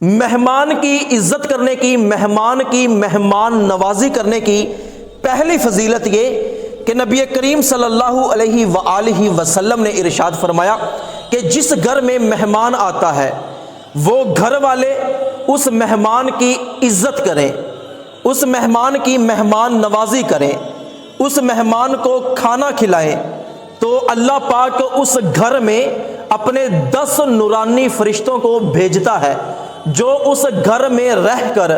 مہمان کی عزت کرنے کی، مہمان کی مہمان نوازی کرنے کی پہلی فضیلت یہ کہ نبی کریم صلی اللہ علیہ وآلہ وسلم نے ارشاد فرمایا کہ جس گھر میں مہمان آتا ہے وہ گھر والے اس مہمان کی عزت کریں، اس مہمان کی مہمان نوازی کریں، اس مہمان کو کھانا کھلائیں، تو اللہ پاک اس گھر میں اپنے 10 نورانی فرشتوں کو بھیجتا ہے جو اس گھر میں رہ کر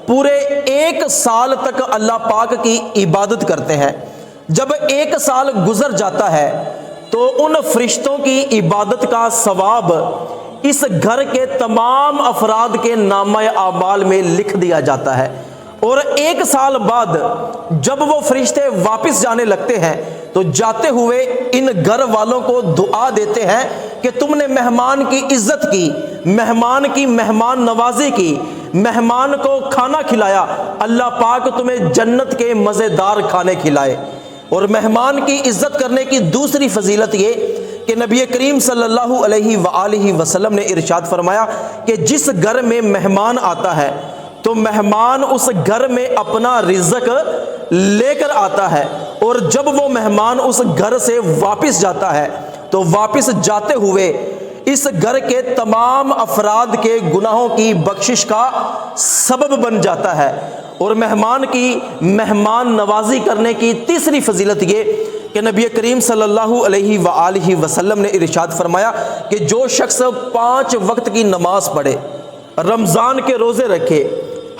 پورے 1 سال تک اللہ پاک کی عبادت کرتے ہیں۔ جب 1 سال گزر جاتا ہے تو ان فرشتوں کی عبادت کا ثواب اس گھر کے تمام افراد کے نامہ اعمال میں لکھ دیا جاتا ہے، اور 1 سال بعد جب وہ فرشتے واپس جانے لگتے ہیں تو جاتے ہوئے ان گھر والوں کو دعا دیتے ہیں کہ تم نے مہمان کی عزت کی، مہمان کی مہمان نوازی کی، مہمان کو کھانا کھلایا، اللہ پاک تمہیں جنت کے مزیدار کھانے کھلائے۔ اور مہمان کی عزت کرنے کی دوسری فضیلت یہ کہ نبی کریم صلی اللہ علیہ وآلہ وسلم نے ارشاد فرمایا کہ جس گھر میں مہمان آتا ہے تو مہمان اس گھر میں اپنا رزق لے کر آتا ہے، اور جب وہ مہمان اس گھر سے واپس جاتا ہے تو واپس جاتے ہوئے اس گھر کے تمام افراد کے گناہوں کی بخشش کا سبب بن جاتا ہے۔ اور مہمان کی مہمان نوازی کرنے کی تیسری فضیلت یہ کہ نبی کریم صلی اللہ علیہ وآلہ وسلم نے ارشاد فرمایا کہ جو شخص 5 وقت کی نماز پڑھے، رمضان کے روزے رکھے،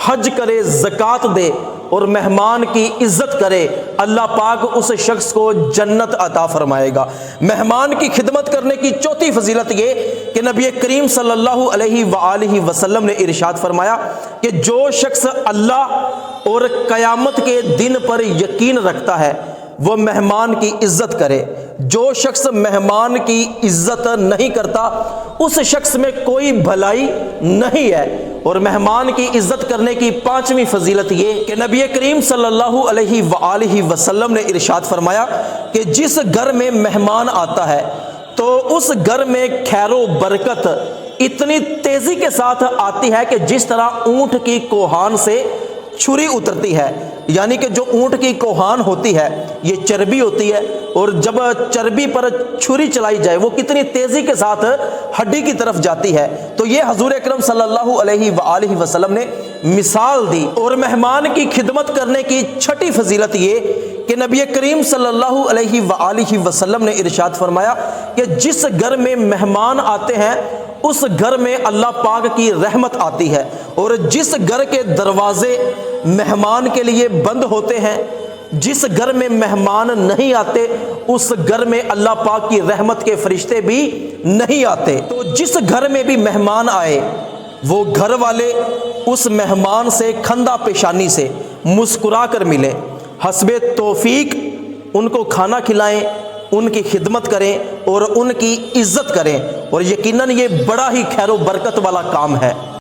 حج کرے، زکوٰۃ دے اور مہمان کی عزت کرے، اللہ پاک اس شخص کو جنت عطا فرمائے گا۔ مہمان کی خدمت کرنے کی چوتھی فضیلت یہ کہ نبی کریم صلی اللہ علیہ وآلہ وسلم نے ارشاد فرمایا کہ جو شخص اللہ اور قیامت کے دن پر یقین رکھتا ہے وہ مہمان کی عزت کرے، جو شخص مہمان کی عزت نہیں کرتا اس شخص میں کوئی بھلائی نہیں ہے۔ اور مہمان کی عزت کرنے کی 5ویں فضیلت یہ کہ نبی کریم صلی اللہ علیہ وآلہ وسلم نے ارشاد فرمایا کہ جس گھر میں مہمان آتا ہے تو اس گھر میں خیر و برکت اتنی تیزی کے ساتھ آتی ہے کہ جس طرح اونٹ کی کوہان سے چھری اترتی ہے، یعنی کہ جو اونٹ کی کوہان ہوتی ہے یہ چربی ہوتی ہے، اور جب چربی پر چھری چلائی جائے وہ کتنی تیزی کے ساتھ ہڈی کی طرف جاتی ہے، تو یہ حضور اکرم صلی اللہ علیہ وآلہ وسلم نے مثال دی۔ اور مہمان کی خدمت کرنے کی 6ٹھی فضیلت یہ کہ نبی کریم صلی اللہ علیہ وآلہ وسلم نے ارشاد فرمایا کہ جس گھر میں مہمان آتے ہیں اس گھر میں اللہ پاک کی رحمت آتی ہے، اور جس گھر کے دروازے مہمان کے لیے بند ہوتے ہیں، جس گھر میں مہمان نہیں آتے اس گھر میں اللہ پاک کی رحمت کے فرشتے بھی نہیں آتے۔ تو جس گھر میں بھی مہمان آئے وہ گھر والے اس مہمان سے کھندہ پیشانی سے مسکرا کر ملیں، حسب توفیق ان کو کھانا کھلائیں، ان کی خدمت کریں اور ان کی عزت کریں، اور یقیناً یہ بڑا ہی خیر و برکت والا کام ہے۔